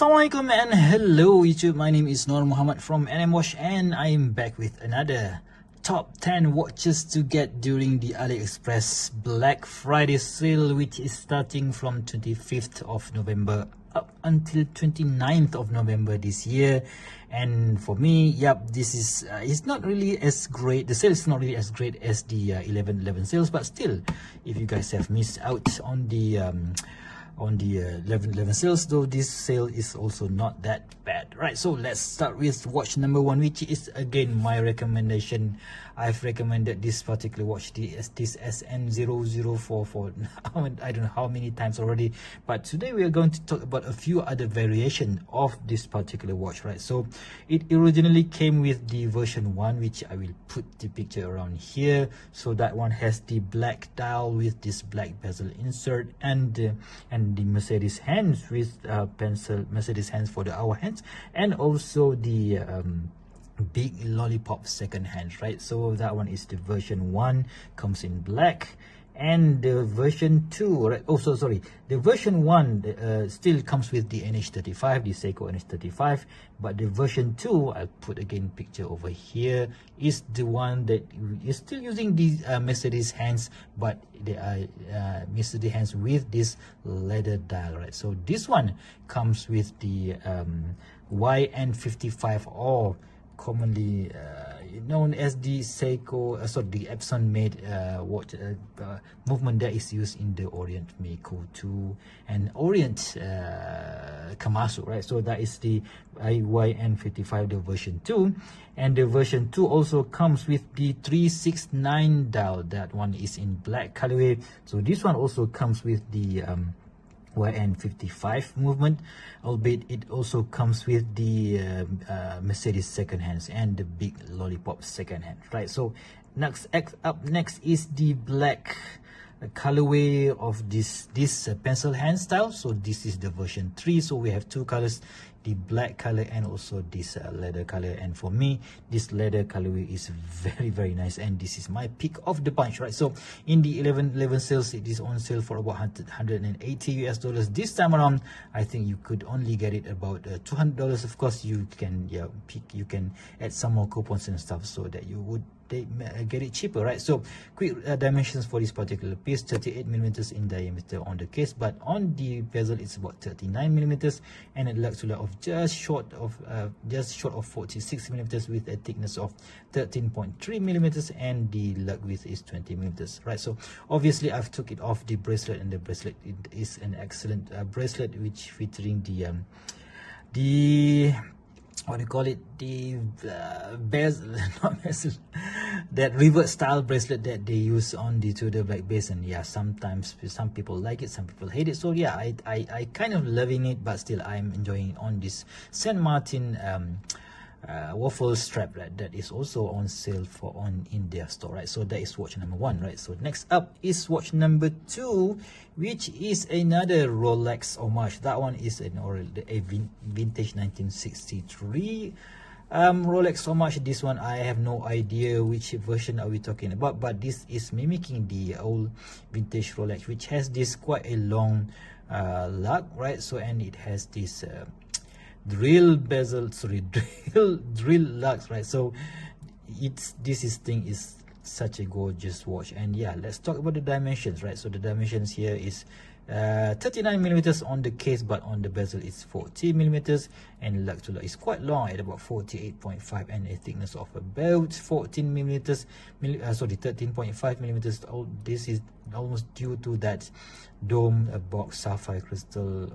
Assalamualaikum and hello YouTube, my name is Nur Muhammad from NMWatch and I'm back with another top 10 watches to get during the AliExpress Black Friday sale, which is starting from 25th of November up until 29th of November this year. And for me, yep, this is it's not really as great, the sale is not really as great as the 11/11 sales, but still, if you guys have missed out on the 11/11 sales, though, this sale is also not that bad. Right, so let's start with watch number 1, which is again my recommendation. I've recommended this particular watch, this SN004 for I don't know how many times already, but today we are going to talk about a few other variations of this particular watch. Right, so it originally came with the version 1, which I will put the picture around here. So that one has the black dial with this black bezel insert, and the Mercedes hands with pencil Mercedes hands for the hour hands, and also the big lollipop second hand. Right, so that one is the version 1, comes in black. And the version 2, right, also sorry, the version 1 still comes with the NH35, the Seiko NH35, but the version 2, I'll put again picture over here, is the one that is still using the Mercedes hands, but they are Mercedes hands with this leather dial. Right, so this one comes with the YN55, or commonly known as the Seiko, the Epson made watch movement that is used in the Orient Mako 2 and Orient Kamasu. Right, so that is the YN55, the version 2, and the version 2 also comes with the 369 dial. That one is in black colorway. So this one also comes with the YN55 movement, albeit it also comes with the Mercedes second hands and the big lollipop second hand. Right, so up next is the black colorway of this pencil hand style. So this is the version 3. So we have two colors, the black color and also this leather color, and for me this leather colorway is very nice, and this is my pick of the bunch. Right, so in the 11/11 sales, it is on sale for about $180 this time around. I think you could only get it about $200. Of course, you can you can add some more coupons and stuff so that you would get it cheaper. Right, so quick dimensions for this particular piece: 38mm in diameter on the case, but on the bezel it's about 39mm, and a lug to lug of just short of 46mm with a thickness of 13.3mm, and the lug width is 20mm. Right, so obviously I've took it off the bracelet, and the bracelet, it is an excellent bracelet, which featuring the what do you call it, the bezel, not bezel, that revert style bracelet that they use on the Tudor black base. And yeah, sometimes some people like it, some people hate it. So yeah, I kind of loving it, but still I'm enjoying it on this Saint Martin waffle strap, right, that is also on sale in their store. Right, so that is watch number 1. Right, so next up is watch number 2, which is another Rolex homage. That one is a vintage 1963 Rolex homage. This one I have no idea which version are we talking about, but this is mimicking the old vintage Rolex, which has this quite a long lug. Right, so and it has this drill lugs. Right, so this thing is such a gorgeous watch. And yeah, let's talk about the dimensions. Right, so the dimensions here is 39mm on the case, but on the bezel it's 40mm, and lug to lug is quite long at about 48.5, and a thickness of about 13mm, 13.5mm. This is almost due to that dome box sapphire crystal,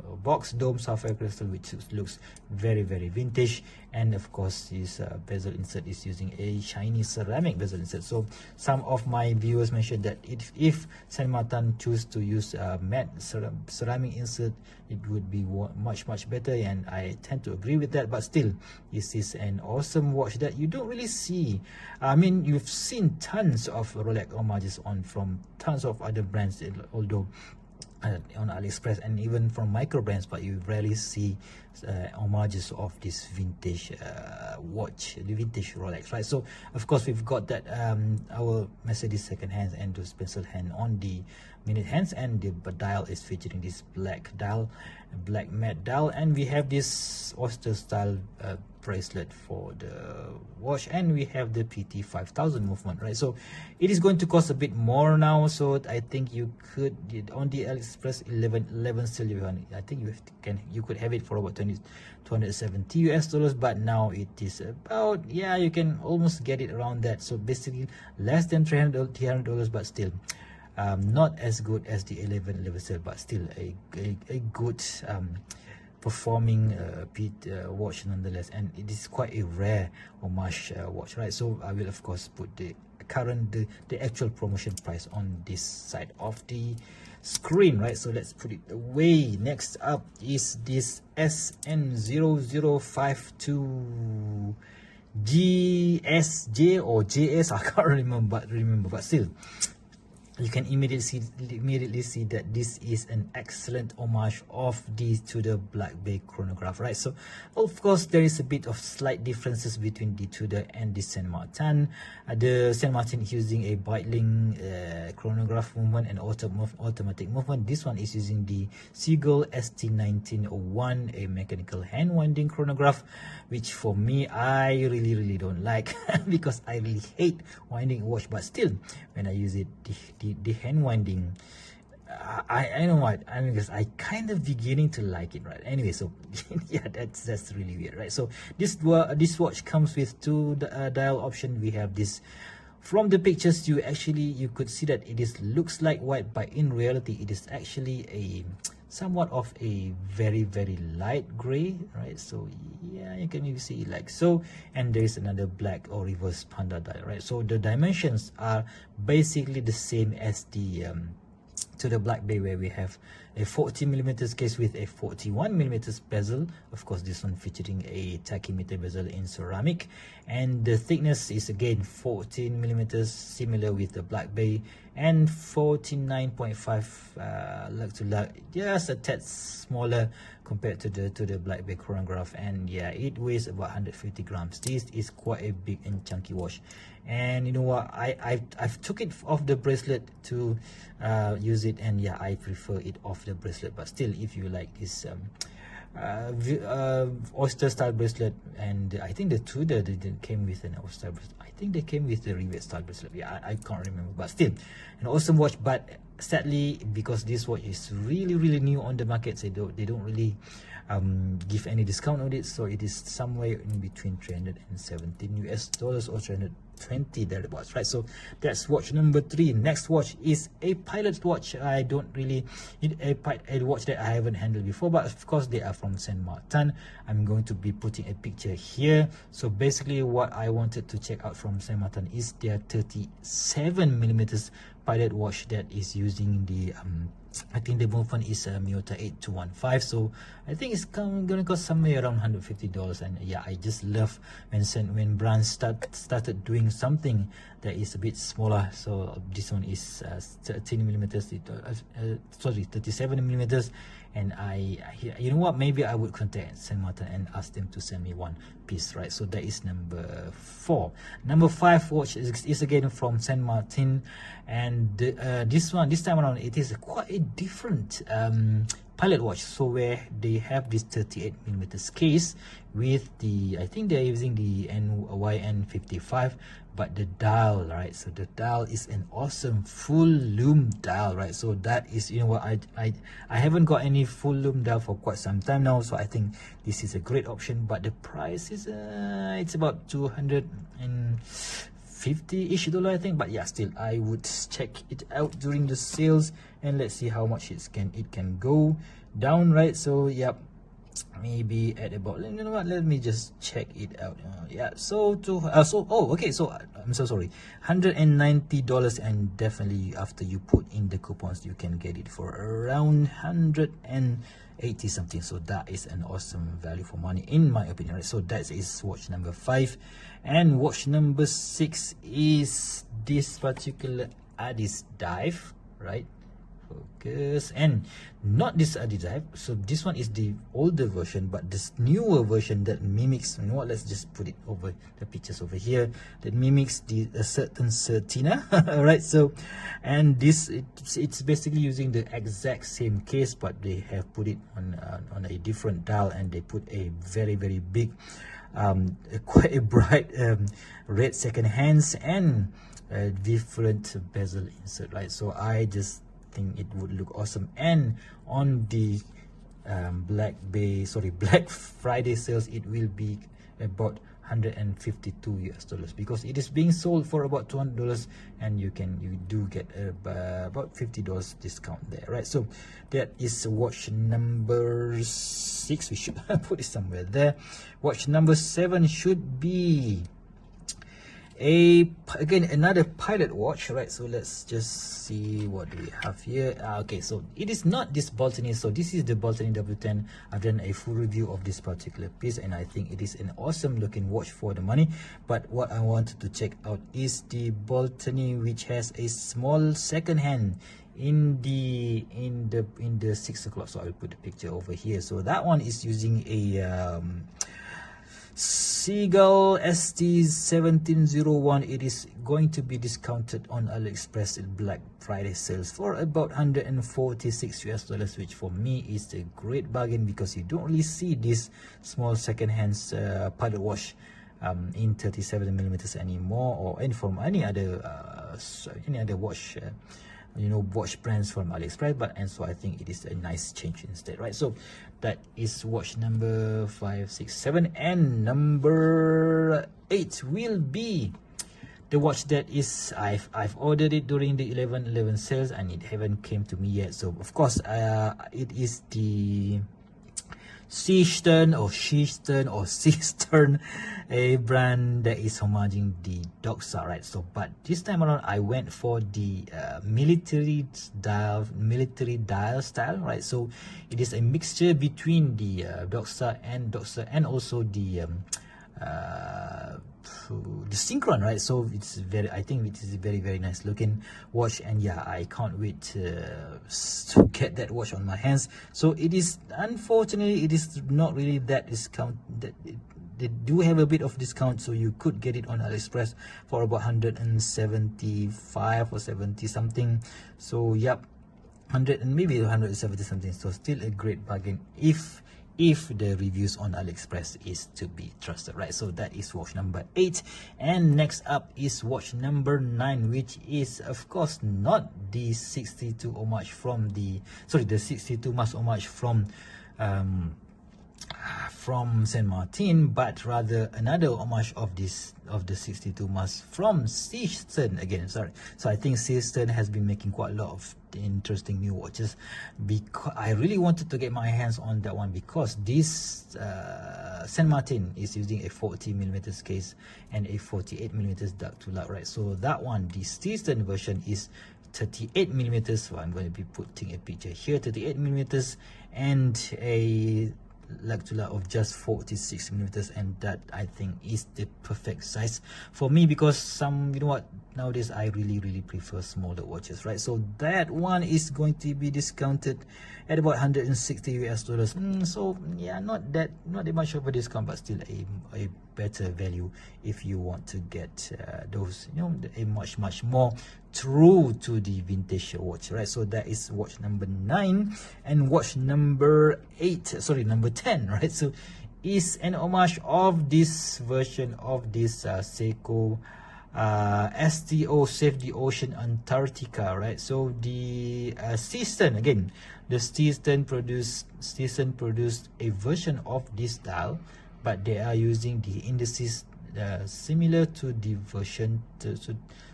which looks very vintage. And of course, this bezel insert is using a shiny ceramic bezel insert. So some of my viewers mentioned that if Saint Martin choose to use matte ceramic insert, it would be much better, and I tend to agree with that. But still, this is an awesome watch that you don't really see. I mean, you've seen tons of Rolex homages from tons of other brands, although on AliExpress and even from micro brands, but you rarely see homages of this vintage watch, the vintage Rolex, right? So of course we've got that our Mercedes second hands and those pencil hand on the minute hands, and the dial is featuring this black dial, black matte dial, and we have this oyster style bracelet for the watch, and we have the PT 5000 movement, right? So it is going to cost a bit more now, so I think you could on the AliExpress 11 still I think you could have it for about 270 US dollars, but now it is about, yeah, you can almost get it around that, so basically less than $300, but still not as good as the 11 still, but still a good performing watch nonetheless, and it is quite a rare homage watch, right? So I will of course put the actual promotion price on this side of the screen, right? So let's put it away. Next up is this SN006-G or JS, I can't remember, but still you can immediately see that this is an excellent homage of these to the Black Bay Chronograph, right? So of course there is a bit of slight differences between the Tudor and the Saint Martin. The Saint Martin is using a Breitling chronograph movement and automatic movement. This one is using the Seagull ST1901, a mechanical hand winding chronograph, which for me I really don't like because I really hate winding a watch, but still when I use it, the hand winding, I know what I mean, because I kind of beginning to like it, right? Anyway, so yeah, that's really weird, right? So this watch comes with two dial option. We have this, from the pictures you could see that it looks like white, but in reality it is actually a somewhat of a very light gray, right? So yeah, you can maybe see it like so, and there is another black or reverse Panda dial, right? So the dimensions are basically the same as the to the Black Bay, where we have a 40mm case with a 41mm bezel. Of course, this one featuring a tachymeter bezel in ceramic, and the thickness is again 14mm, similar with the Black Bay, and 49.5 lug to lug, just a tad smaller compared to the Black Bay Chronograph. And yeah, it weighs about 150 grams. This is quite a big and chunky watch, and you know what, I've took it off the bracelet to use it, and yeah, I prefer it off the bracelet. But still, if you like this oyster style bracelet, and I think the Tudor didn't came with an oyster bracelet, I think they came with the rivet style bracelet, yeah, I can't remember, but still an awesome watch. But sadly, because this watch is really new on the market, so they don't really give any discount on it, so it is somewhere in between 317 US dollars or 320 thereabouts, right? So that's watch number 3. Next watch is a pilot watch. I don't really need a watch that I haven't handled before, but of course they are from Saint Martin. I'm going to be putting a picture here. So basically what I wanted to check out from Saint Martin is their 37mm pilot watch that is using the I think the movement is Miyota 8215, so I think it's gonna cost somewhere around $150. And yeah, I just love when brands started doing something that is a bit smaller. So this one is 37mm, and you know what, maybe I would contact Saint Martin and ask them to send me one piece, right? So that is number 4. Number 5 watch is again from Saint Martin, and this time around it is quite a different pilot watch. So where they have this 38mm case with the, I think they're using the YN55, but the dial, right? So the dial is an awesome full lume dial, right? So that is, you know what, I haven't got any full lume dial for quite some time now, so I think this is a great option. But the price is it's about $250-ish, I think. But yeah, still I would check it out during the sales, and let's see how much it can go down, right? So yep, maybe at about, you know what, let me just check it out. Yeah, so okay, so I'm so sorry, $190, and definitely after you put in the coupons you can get it for around 180 something. So that is an awesome value for money in my opinion, right? So that is watch number 5. And watch number 6 is this particular AddiesDive, right? focus. And not this AddiesDive, so this one is the older version, but this newer version that mimics, you know what, let's just put it over the pictures over here, that mimics the Seestern Certina. All right, so and this it's basically using the exact same case, but they have put it on a different dial, and they put a very big quite a bright red second hands and a different bezel insert, right? So I just think it would look awesome. And on the Black Friday sales, it will be about $152 because it is being sold for about $200, and you do get about $50 discount there, right? So that is watch number 6. We should put it somewhere there. Watch number 7 should be again another pilot watch, right? So let's just see what we have here. Okay, so it is not this Baltany, so this is the Baltany W10. I've done a full review of this particular piece, and I think it is an awesome looking watch for the money. But what I wanted to check out is the Baltany, which has a small second hand in the 6 o'clock. So I'll put the picture over here. So that one is using a Seagull ST1701. It is going to be discounted on AliExpress Black Friday sales for about $146, which for me is a great bargain, because you don't really see this small second-hand pilot watch in 37mm anymore, or from any other watch watch brands from AliExpress. But and so I think it is a nice change instead, right? So that is watch number 5, 6, 7, and number 8 will be the watch that is I've ordered it during the 11/11 sales, and it haven't came to me yet. So of course it is the Seestern, a brand that is homaging the Doxa, right? So but this time around I went for the military dial style, right? So it is a mixture between the Doxa and also the Synchron, right? So I think it is a very nice looking watch, and yeah, I can't wait to get that watch on my hands. So it is, unfortunately, it is not really that discount. They do have a bit of discount, so you could get it on AliExpress for about 175 or 70 something. So yep, 100 and maybe 170 something. So still a great bargain if the reviews on AliExpress is to be trusted, right? So that is watch number 8. And next up is watch number 9, which is of course not the 62 homage from the 62 mass homage from Saint Martin, but rather another homage of the 62 mass from Seestern again. Sorry, so I think Seestern has been making quite a lot of interesting new watches, because I really wanted to get my hands on that one, because this Saint Martin is using a 40mm case and a 48mm dark to light, right? So that one, the Seestern version, is 38mm. So I'm going to be putting a picture here, 38mm, and a Lactula of just 46mm, and that I think is the perfect size for me, because nowadays I really prefer smaller watches, right? So that one is going to be discounted at about $160. So yeah, not that much of a discount, but still a better value if you want to get those, a much more true to the vintage watch, right? So that is watch number 9. And watch number 10, right? So is an homage of this version of this Seiko STO Save the Ocean Antarctica, right? So the Seestern, again, the Seestern produced a version of this dial, but they are using the indices similar to the version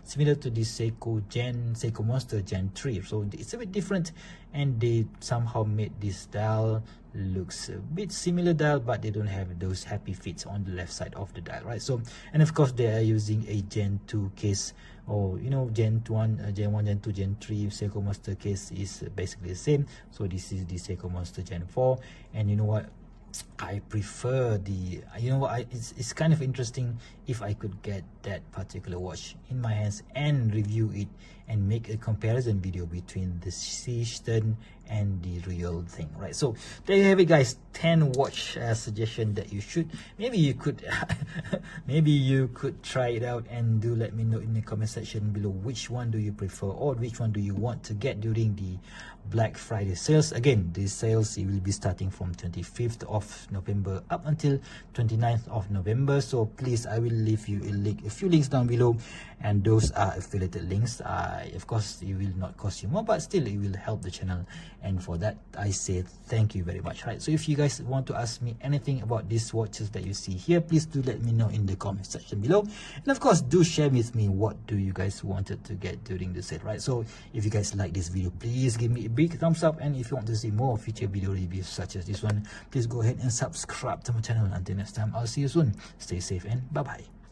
similar to the Seiko Monster Gen 3. So it's a bit different, and they somehow made this dial looks a bit similar dial, but they don't have those happy fits on the left side of the dial, right? So, and of course they are using a Gen 2 case, or Gen 1, Gen 2, Gen 3 Seiko Monster case is basically the same. So this is the Seiko Monster Gen 4, and you know what, I prefer the, you know what, it's kind of interesting if I could get that particular watch in my hands and review it and make a comparison video between the Seestern and the real thing, right? So there you have it, guys. 10 watch suggestion that you should, maybe you could maybe you could try it out, and do let me know in the comment section below which one do you prefer, or which one do you want to get during the Black Friday sales. Again, these sales, it will be starting from 25th of November up until 29th of November. So please, I will leave you a few links down below, and those are affiliated links. Of course, it will not cost you more, but still it will help the channel, and for that I say thank you very much. Right, so if you guys want to ask me anything about these watches that you see here, please do let me know in the comment section below, and of course do share with me what do you guys wanted to get during the sale. Right, so if you guys like this video, please give me a big thumbs up, and if you want to see more future video reviews such as this one, please go ahead and subscribe to my channel. Until next time, I'll see you soon. Stay safe and bye bye.